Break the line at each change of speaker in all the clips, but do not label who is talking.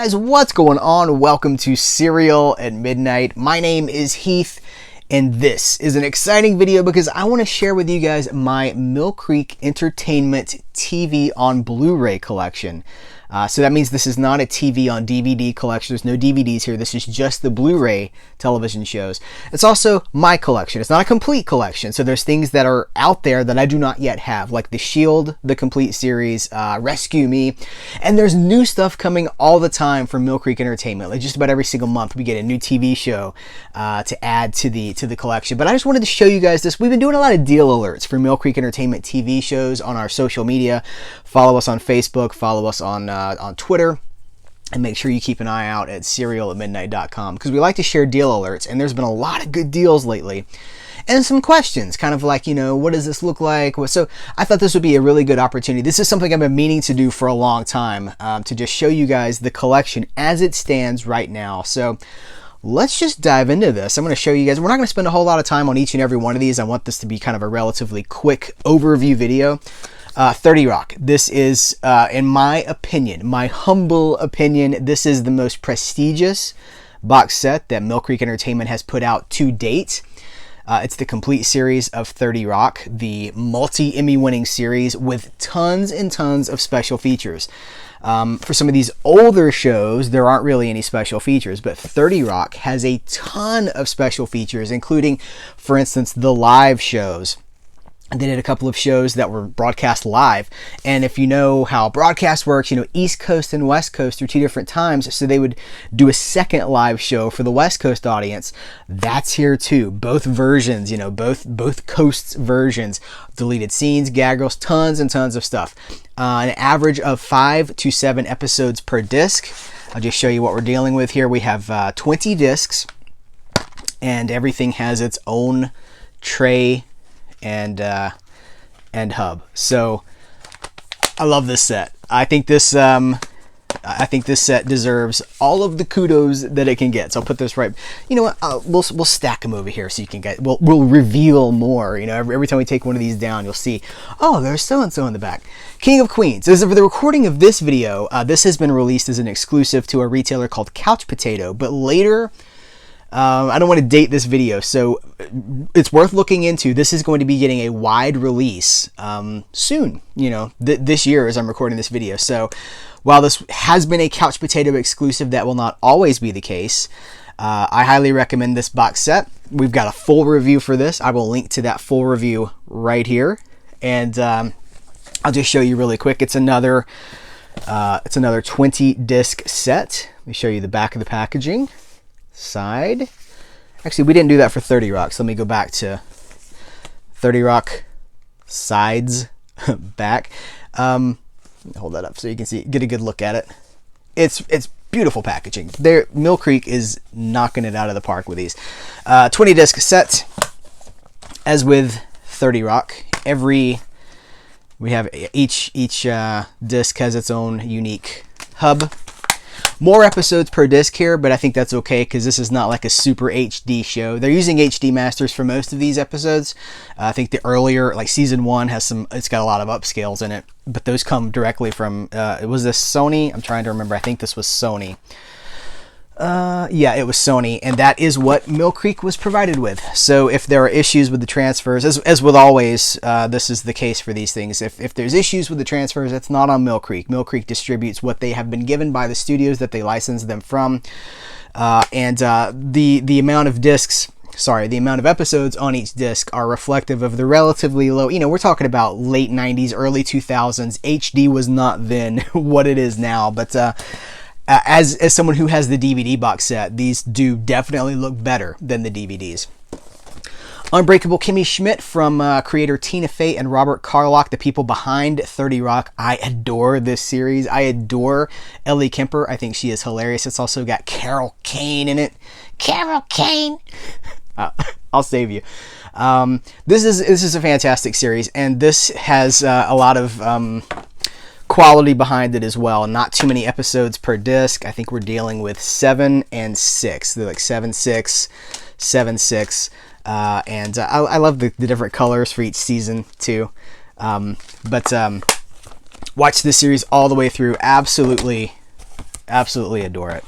guys, what's going on? Welcome to Serial at Midnight. My name is Heath, and this is an exciting video because I want to share with you guys my Mill Creek Entertainment TV on Blu-ray collection. So that means this is not a TV on DVD collection. There's no DVDs here. This is just the Blu-ray television shows. It's also my collection. It's not a complete collection. So there's things that are out there that I do not yet have, like The Shield, the complete series, Rescue Me. And there's new stuff coming all the time from Mill Creek Entertainment. Like just about every single month we get a new TV show to add to the collection. But I just wanted to show you guys this. We've been doing a lot of deal alerts for Mill Creek Entertainment TV shows on our social media. Follow us on Facebook, follow us on Twitter, and make sure you keep an eye out at serialatmidnight.com because we like to share deal alerts, and there's been a lot of good deals lately. And some questions, kind of like, what does this look like? So I thought this would be a really good opportunity. This is something I've been meaning to do for a long time, to just show you guys the collection as it stands right now. So let's just dive into this. I'm going to show you guys. We're not going to spend a whole lot of time on each and every one of these. I want this to be kind of a relatively quick overview video. 30 Rock. This is, in my opinion, my humble opinion, this is the most prestigious box set that Mill Creek Entertainment has put out to date. It's the complete series of 30 Rock, the multi-Emmy winning series with tons and tons of special features. For some of these older shows, there aren't really any special features, but 30 Rock has a ton of special features, including, for instance, the live shows. They did a couple of shows that were broadcast live. And if you know how broadcast works, East Coast and West Coast are two different times. So they would do a second live show for the West Coast audience. That's here too. Both versions, both coasts versions. Deleted scenes, gag reels, tons and tons of stuff. An average of 5 to 7 episodes per disc. I'll just show you what we're dealing with here. We have 20 discs, and everything has its own tray and hub. So I love this set. I think this set deserves all of the kudos that it can get. So I'll put this right. You know what? We'll stack them over here so you can get. We'll reveal more. Every time we take one of these down, you'll see. Oh, there's so and so in the back. King of Queens. As of the recording of this video, this has been released as an exclusive to a retailer called Couch Potato. But later, I don't want to date this video, so it's worth looking into. This is going to be getting a wide release soon, this year as I'm recording this video. So while this has been a Couch Potato exclusive, that will not always be the case. I highly recommend this box set. We've got a full review for this. I will link to that full review right here. And I'll just show you really quick. It's another 20 disc set. Let me show you the back of the packaging. Side. Actually, we didn't do that for 30 Rock, so let me go back to 30 Rock sides back. Hold that up so you can see, get a good look at it. It's beautiful packaging. Mill Creek is knocking it out of the park with these 20 disc set. As with 30 Rock, we have each disc has its own unique hub. More episodes per disc here, but I think that's okay because this is not like a super HD show. They're using HD masters for most of these episodes. I think the earlier, like season 1, it's got a lot of upscales in it, but those come directly from, was this Sony? I'm trying to remember. I think this was Sony. Yeah, it was Sony, and that is what Mill Creek was provided with. So if there are issues with the transfers, as with always, this is the case for these things. If there's issues with the transfers, it's not on Mill Creek. Mill Creek distributes what they have been given by the studios that they license them from, and the amount of discs. Sorry, the amount of episodes on each disc are reflective of the relatively low, we're talking about late 90s, early 2000s. HD was not then what it is now, but as someone who has the DVD box set, these do definitely look better than the DVDs. Unbreakable Kimmy Schmidt from creator Tina Fey and Robert Carlock, the people behind 30 Rock. I adore this series. I adore Ellie Kemper. I think she is hilarious. It's also got Carol Kane in it. Carol Kane! I'll save you. This is a fantastic series, and this has a lot of quality behind it as well. Not too many episodes per disc. I think we're dealing with 7 and 6. They're like 7, 6, 7, 6. And I love the different colors for each season too. Watch this series all the way through. Absolutely Absolutely adore it.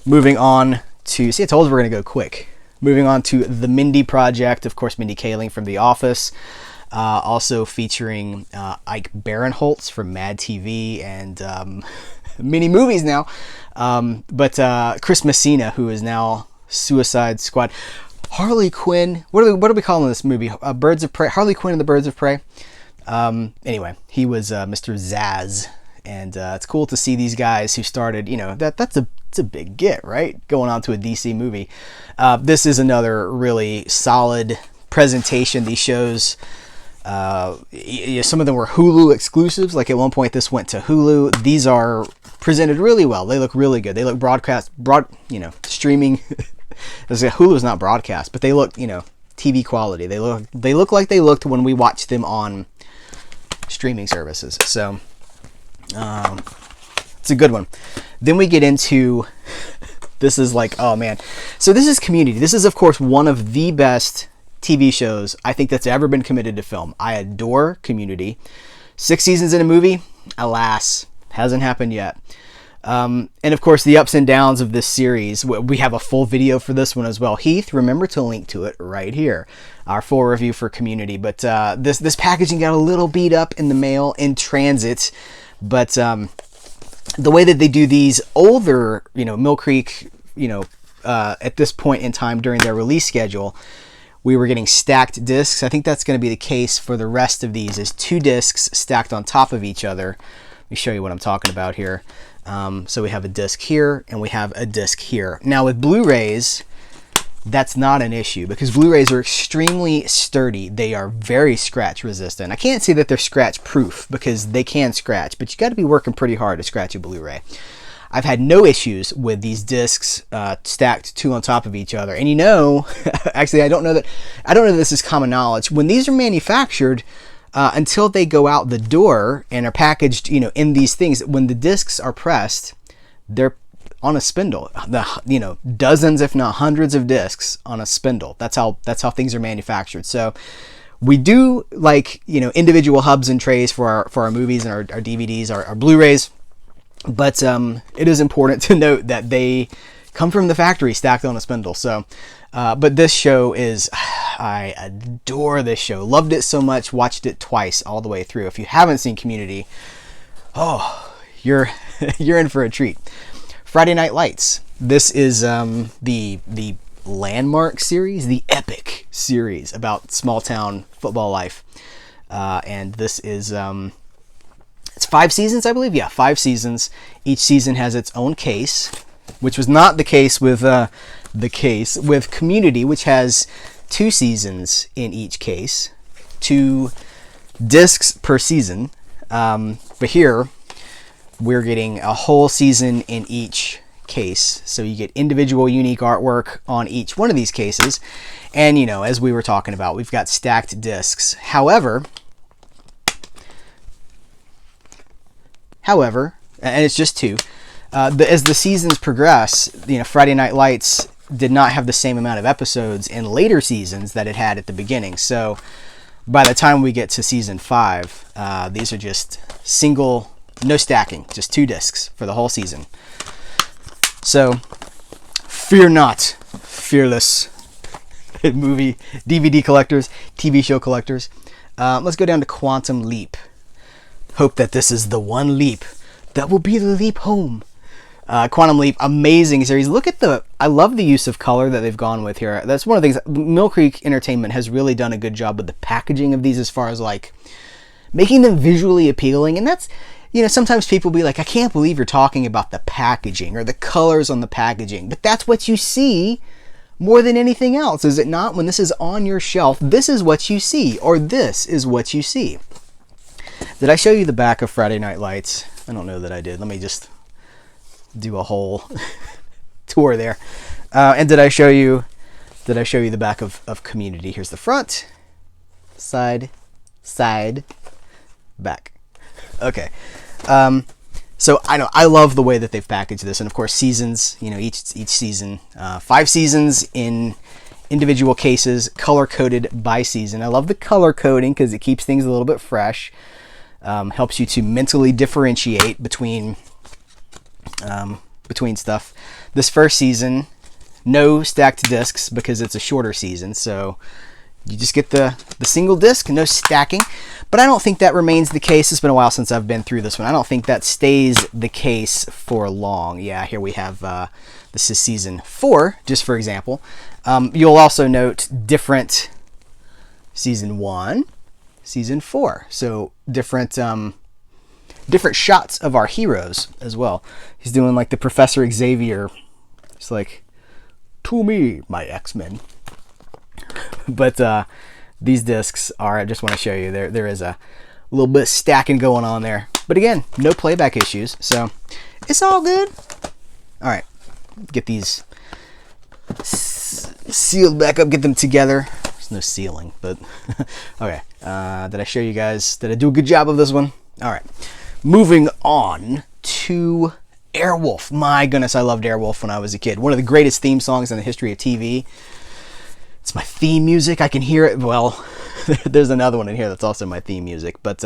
Moving on to, see, I told you we're going to go quick. Moving on to the Mindy project. Of course, Mindy Kaling from The Office. Also featuring Ike Barinholtz from Mad TV and many movies now. But Chris Messina, who is now Suicide Squad. Harley Quinn. What are we calling this movie? Birds of Prey. Harley Quinn and the Birds of Prey. Anyway, he was Mr. Zaz. And it's cool to see these guys who started, you know, that's a big get, right? Going on to a DC movie. This is another really solid presentation. These shows, some of them were Hulu exclusives. Like at one point this went to Hulu. These are presented really well. They look really good. They look streaming. Hulu's not broadcast, but they look, TV quality. They look like they looked when we watched them on streaming services. So it's a good one. Then we get into, this is like, oh man. So this is Community. This is, of course, one of the best TV shows I think that's ever been committed to film. I adore Community. 6 seasons in a movie, alas, hasn't happened yet. And of course, the ups and downs of this series. We have a full video for this one as well. Heath, remember to link to it right here. Our full review for Community. But this packaging got a little beat up in the mail in transit. But the way that they do these older, Mill Creek, at this point in time during their release schedule, we were getting stacked discs. I think that's going to be the case for the rest of these, is 2 discs stacked on top of each other. Let me show you what I'm talking about here. So we have a disc here and we have a disc here. Now with Blu-rays, that's not an issue because Blu-rays are extremely sturdy. They are very scratch resistant. I can't say that they're scratch proof because they can scratch, but you got to be working pretty hard to scratch a Blu-ray. I've had no issues with these discs stacked 2 on top of each other. And actually I don't know that this is common knowledge. When these are manufactured, until they go out the door and are packaged, in these things, when the discs are pressed, they're on a spindle. Dozens, if not hundreds of discs on a spindle. That's how things are manufactured. So we do like, individual hubs and trays for our movies and our DVDs, our Blu-rays. But it is important to note that they come from the factory stacked on a spindle. So, but this show is, I adore this show. Loved it so much, watched it twice all the way through. If you haven't seen Community, you're in for a treat. Friday Night Lights. This is the landmark series, the epic series about small town football life. And this is it's 5 seasons, I believe. Yeah, 5 seasons. Each season has its own case, which was not the case with Community, which has 2 seasons in each case, 2 discs per season. But here we're getting a whole season in each case. So you get individual unique artwork on each one of these cases. And, as we were talking about, we've got stacked discs. However, and it's just 2, as the seasons progress, Friday Night Lights did not have the same amount of episodes in later seasons that it had at the beginning. So by the time we get to season 5, these are just single, no stacking, just 2 discs for the whole season. So fear not, fearless movie, DVD collectors, TV show collectors. Let's go down to Quantum Leap. Hope that this is the one leap that will be the leap home. Quantum Leap, amazing series. Look at I love the use of color that they've gone with here. That's one of the things. Mill Creek Entertainment has really done a good job with the packaging of these as far as like making them visually appealing. And that's, sometimes people be like, I can't believe you're talking about the packaging or the colors on the packaging. But that's what you see more than anything else, is it not? When this is on your shelf, this is what you see, or this is what you see. Did I show you the back of Friday Night Lights? I don't know that I did. Let me just do a whole tour there. And did I show you the back of Community? Here's the front, side, back. Okay. So I love the way that they've packaged this, and of course seasons. Each season, 5 seasons in individual cases, color coded by season. I love the color coding because it keeps things a little bit fresh. Helps you to mentally differentiate between between stuff. This first season, no stacked discs because it's a shorter season, so you just get the single disc, no stacking. But I don't think that remains the case. It's been a while since I've been through this one. I don't think that stays the case for long. Yeah, here we have, this is season 4, just for example. You'll also note different season 1, season 4. So different shots of our heroes as well. He's doing like the Professor Xavier. It's like, to me, my X-Men. But these discs are, I just want to show you, there is a little bit of stacking going on there. But again, no playback issues, so it's all good. All right, get these sealed back up, get them together. There's no sealing, but okay. Did I show you guys? Did I do a good job of this one? All right, moving on to Airwolf. My goodness, I loved Airwolf when I was a kid. One of the greatest theme songs in the history of TV. It's my theme music. I can hear it. Well, there's another one in here that's also my theme music. But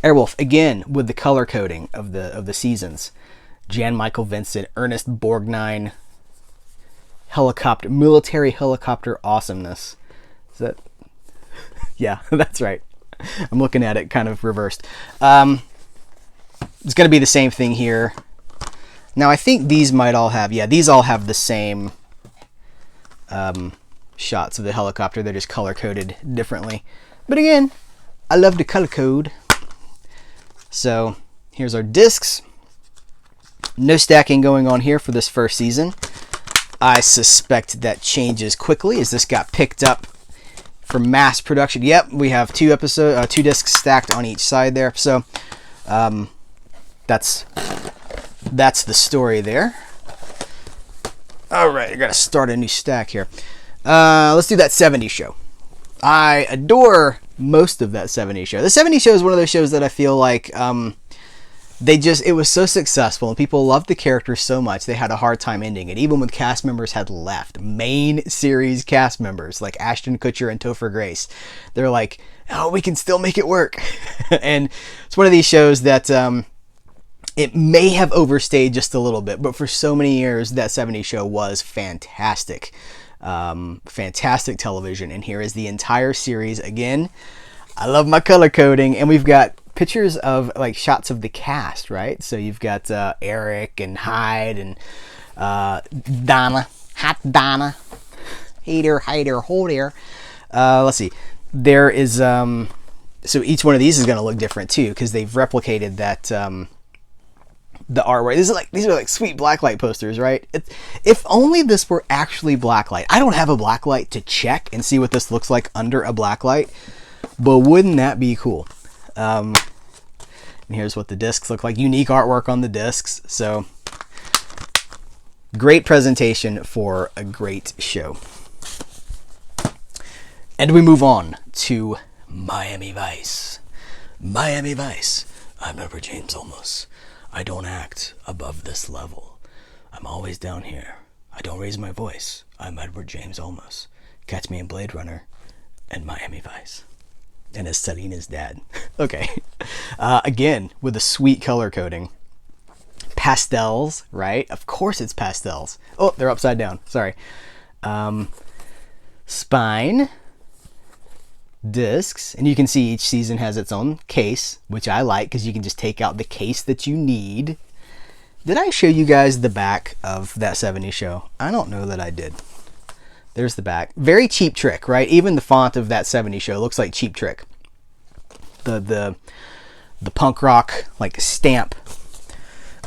Airwolf, again, with the color coding of the seasons. Jan Michael Vincent, Ernest Borgnine, military helicopter awesomeness. Is that? Yeah, that's right. I'm looking at it kind of reversed. It's going to be the same thing here. Now, I think these might all have, yeah, these all have the same shots of the helicopter. They're just color coded differently. But again, I love the color code. So here's our discs. No stacking going on here for this first season. I suspect that changes quickly as this got picked up for mass production. Yep, we have two discs stacked on each side there. So that's the story there. All right, I gotta start a new stack here. Let's do that 70s show. I adore most of that 70s show. The 70s show is one of those shows that I feel like it was so successful and people loved the characters so much they had a hard time ending it, even when cast members had left. Main series cast members like Ashton Kutcher and Topher Grace, they're like, oh, we can still make it work. And it's one of these shows that it may have overstayed just a little bit, but for so many years that 70s show was fantastic. Fantastic television. And here is the entire series again. I love my color coding, and we've got pictures of like shots of the cast, right? So you've got Eric and Hyde and Donna, hot Donna, hey there, hold there. Let's see. There is so each one of these is going to look different too because they've replicated that the artwork. These are like sweet blacklight posters, right? If only this were actually blacklight. I don't have a blacklight to check and see what this looks like under a blacklight, but wouldn't that be cool? And here's what the discs look like. Unique artwork on the discs. So great presentation for a great show. And we move on to Miami Vice. Miami Vice. I'm Edward James Olmos. I don't act above this level. I'm always down here. I don't raise my voice. I'm Edward James Olmos. Catch me in Blade Runner and Miami Vice. And as Selena's dad. Okay. Again, with a sweet color coding. Pastels, right? Of course it's pastels. Oh, they're upside down. Sorry. Spine. Discs. And you can see each season has its own case, which I like because you can just take out the case that you need. Did I show you guys the back of that 70s show? I don't know that I did. There's the back. Very Cheap Trick, right? Even the font of that 70s show looks like Cheap Trick. The punk rock like stamp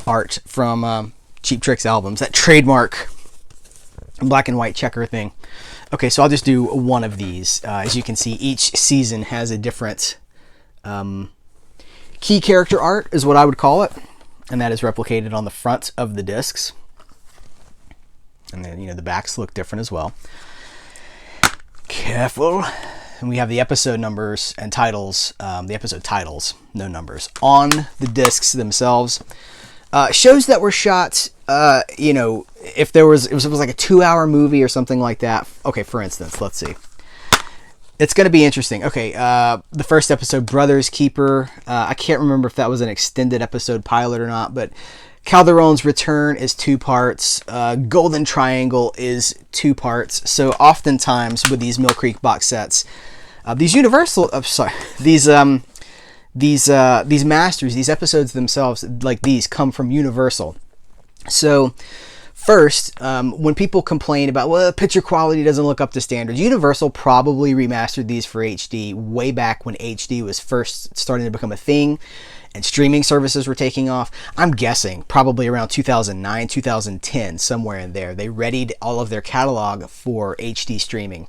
art from Cheap Trick's albums. That trademark black and white checker thing. Okay, so I'll just do one of these. As you can see, each season has a different key character art, is what I would call it. And that is replicated on the front of the discs. And then, the backs look different as well. Careful. And we have the episode numbers and titles, the episode titles, no numbers, on the discs themselves. Shows that were shot, if it was like a 2-hour movie or something like that. Okay, for instance, let's see. It's going to be interesting. Okay, the first episode, Brother's Keeper. I can't remember if that was an extended episode pilot or not, but Calderon's Return is 2 parts. Golden Triangle is 2 parts. So oftentimes with these Mill Creek box sets, these masters, these episodes themselves, like these, come from Universal. So first, when people complain about, well, picture quality doesn't look up to standards, Universal probably remastered these for HD way back when HD was first starting to become a thing and streaming services were taking off. I'm guessing probably around 2009, 2010, somewhere in there. They readied all of their catalog for HD streaming.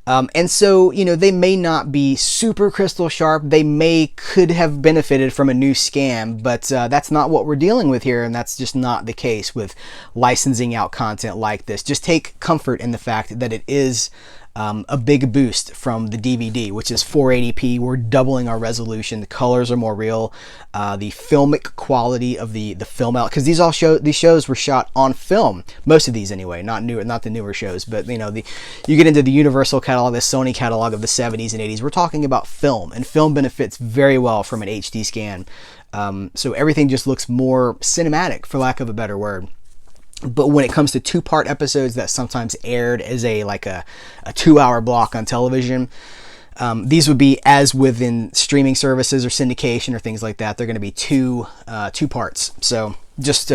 And so, you know, they may not be super crystal sharp. They could have benefited from a new scam, but that's not what we're dealing with here, and that's just not the case with licensing out content like this. Just take comfort in the fact that it is a big boost from the DVD, which is 480p. We're doubling our resolution. The colors are more real. The filmic quality of the film out, because these shows were shot on film. Most of these anyway, not the newer shows, but you know, you get into the Universal catalog, the Sony catalog of the 70s and 80s. We're talking about film, and film benefits very well from an HD scan. So everything just looks more cinematic, for lack of a better word. But when it comes to 2-part episodes that sometimes aired as a 2-hour block on television, these would be, as within streaming services or syndication or things like that, they're going to be two parts. So just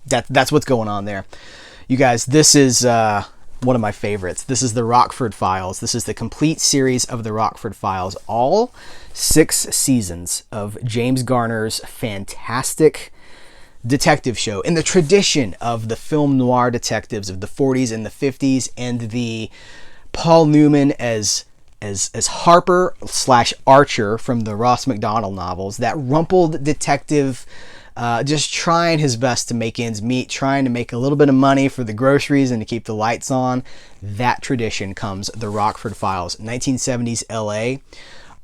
that's what's going on there. You guys, this is one of my favorites. This is the Rockford Files. This is the complete series of the Rockford Files. All 6 seasons of James Garner's fantastic detective show in the tradition of the film noir detectives of the 40s and the 50s, and the Paul Newman as Harper / Archer from the Ross MacDonald novels, that rumpled detective, just trying his best to make ends meet, trying to make a little bit of money for the groceries and to keep the lights on. That tradition comes the Rockford Files, 1970s LA.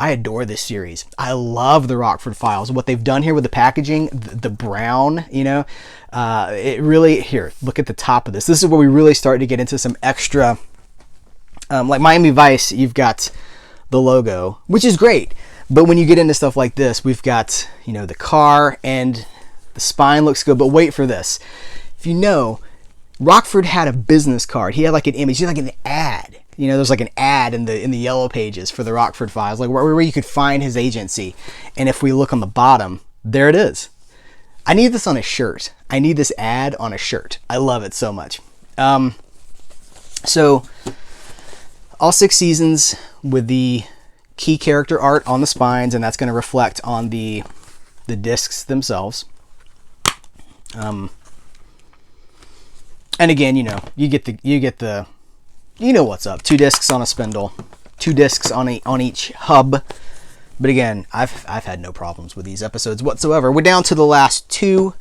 I adore this series. I love the Rockford Files. What they've done here with the packaging, the brown, you know, it really, here, look at the top of this. This is where we really start to get into some extra, like Miami Vice, you've got the logo, which is great. But when you get into stuff like this, we've got, you know, the car, and the spine looks good. But wait for this. If you know, Rockford had a business card. He had like an image, he had like an ad. You know, there's like an ad in the yellow pages for the Rockford Files, like where you could find his agency. And if we look on the bottom, there it is. I need this on a shirt. I need this ad on a shirt. I love it so much. So all 6 seasons with the key character art on the spines, and that's going to reflect on the discs themselves. And again, you know, you get the you know what's up. 2 discs on a spindle, 2 discs on each hub. But again, I've had no problems with these episodes whatsoever. We're down to the last 2.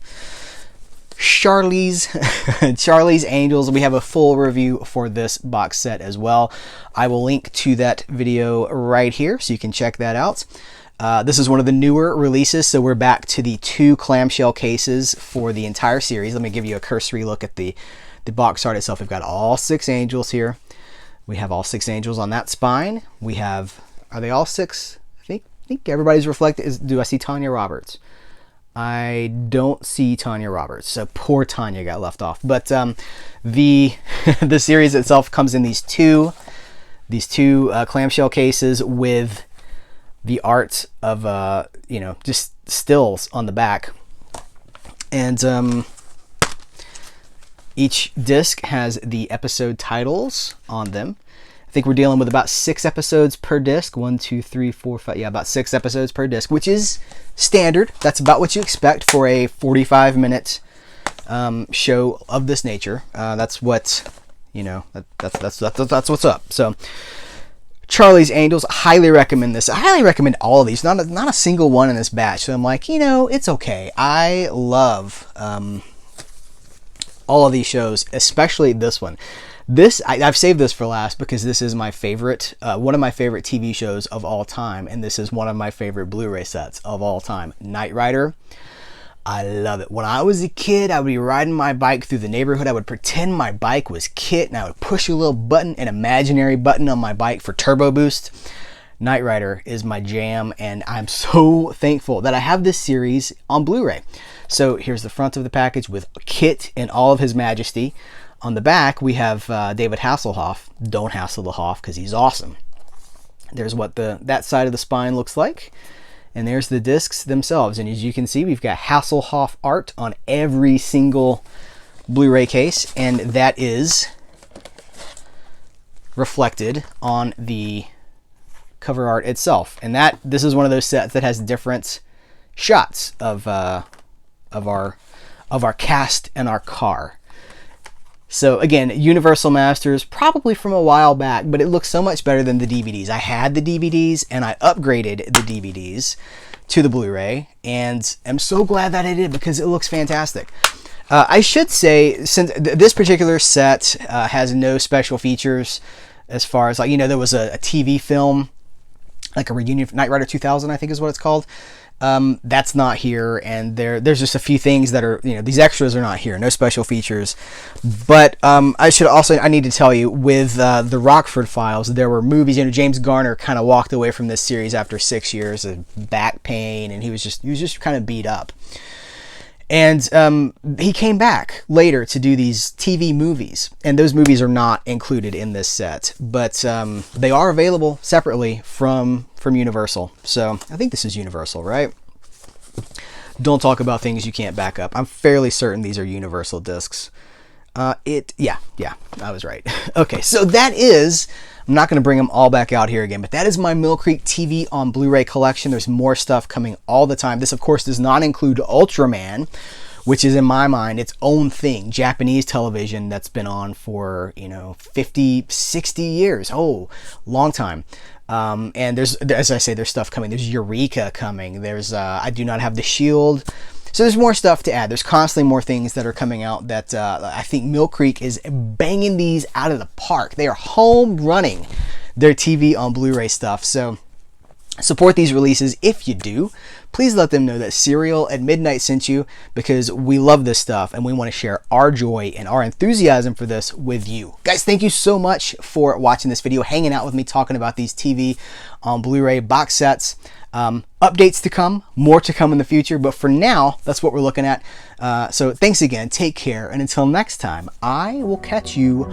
Charlie's Angels. We have a full review for this box set as well. I will link to that video right here so you can check that out. This is one of the newer releases, so we're back to the 2 clamshell cases for the entire series. Let me give you a cursory look at the box art itself. We've got all 6 angels here. We have all 6 angels on that spine. We have, are they all 6? I think everybody's reflected. Do I see Tanya Roberts? I don't see Tanya Roberts, so poor Tanya got left off. But the series itself comes in these two clamshell cases with the art of you know, just stills on the back, and each disc has the episode titles on them. I think we're dealing with about 6 episodes per disc. 1, 2, 3, 4, 5. Yeah, about 6 episodes per disc, which is standard. That's about what you expect for a 45-minute show of this nature. That's what, you know. That's what's up. So, Charlie's Angels, highly recommend this. I highly recommend all of these. Not a single one in this batch. So I'm like, you know, it's okay. I love all of these shows, especially this one. I've saved this for last because this is my favorite, one of my favorite TV shows of all time, and this is one of my favorite Blu-ray sets of all time. Knight Rider. I love it. When I was a kid, I would be riding my bike through the neighborhood. I would pretend my bike was Kit, and I would push a little button, an imaginary button on my bike for turbo boost. Knight Rider is my jam, and I'm so thankful that I have this series on Blu-ray. So here's the front of the package with Kit in all of his majesty. On the back, we have David Hasselhoff. Don't hassle the Hoff because he's awesome. There's what that side of the spine looks like. And there's the discs themselves. And as you can see, we've got Hasselhoff art on every single Blu-ray case. And that is reflected on the cover art itself. And this is one of those sets that has different shots of our cast and our car. So again, Universal Masters, probably from a while back, but it looks so much better than the DVDs. I had the DVDs and I upgraded the DVDs to the Blu-ray, and I'm so glad that I did because it looks fantastic. I should say, since this particular set has no special features, as far as, like, you know, there was a TV film, like a reunion, Knight Rider 2000, I think is what it's called. That's not here, and there's just a few things that are, you know, these extras are not here, no special features. But I need to tell you, with the Rockford Files, there were movies. You know, James Garner kind of walked away from this series after 6 years of back pain, and he was just kind of beat up. And he came back later to do these TV movies, and those movies are not included in this set, but they are available separately from Universal. So I think this is Universal, right? Don't talk about things you can't back up. I'm fairly certain these are Universal discs. Yeah, I was right. Okay, so that is, I'm not going to bring them all back out here again, but that is my Mill Creek TV on Blu-ray collection. There's more stuff coming all the time. This, of course, does not include Ultraman, which is, in my mind, its own thing. Japanese television that's been on for, 50, 60 years. Oh, long time. And there's, as I say, there's stuff coming. There's Eureka coming. There's I Do Not Have the Shield. So there's more stuff to add. There's constantly more things that are coming out that I think Mill Creek is banging these out of the park. They are home running their TV on Blu-ray stuff. So support these releases. If you do, please let them know that Serial at Midnight sent you, because we love this stuff and we want to share our joy and our enthusiasm for this with you. Guys, thank you so much for watching this video, hanging out with me, talking about these TV on Blu-ray box sets. Updates to come, more to come in the future, but for now, that's what we're looking at. So thanks again, take care, and until next time, I will catch you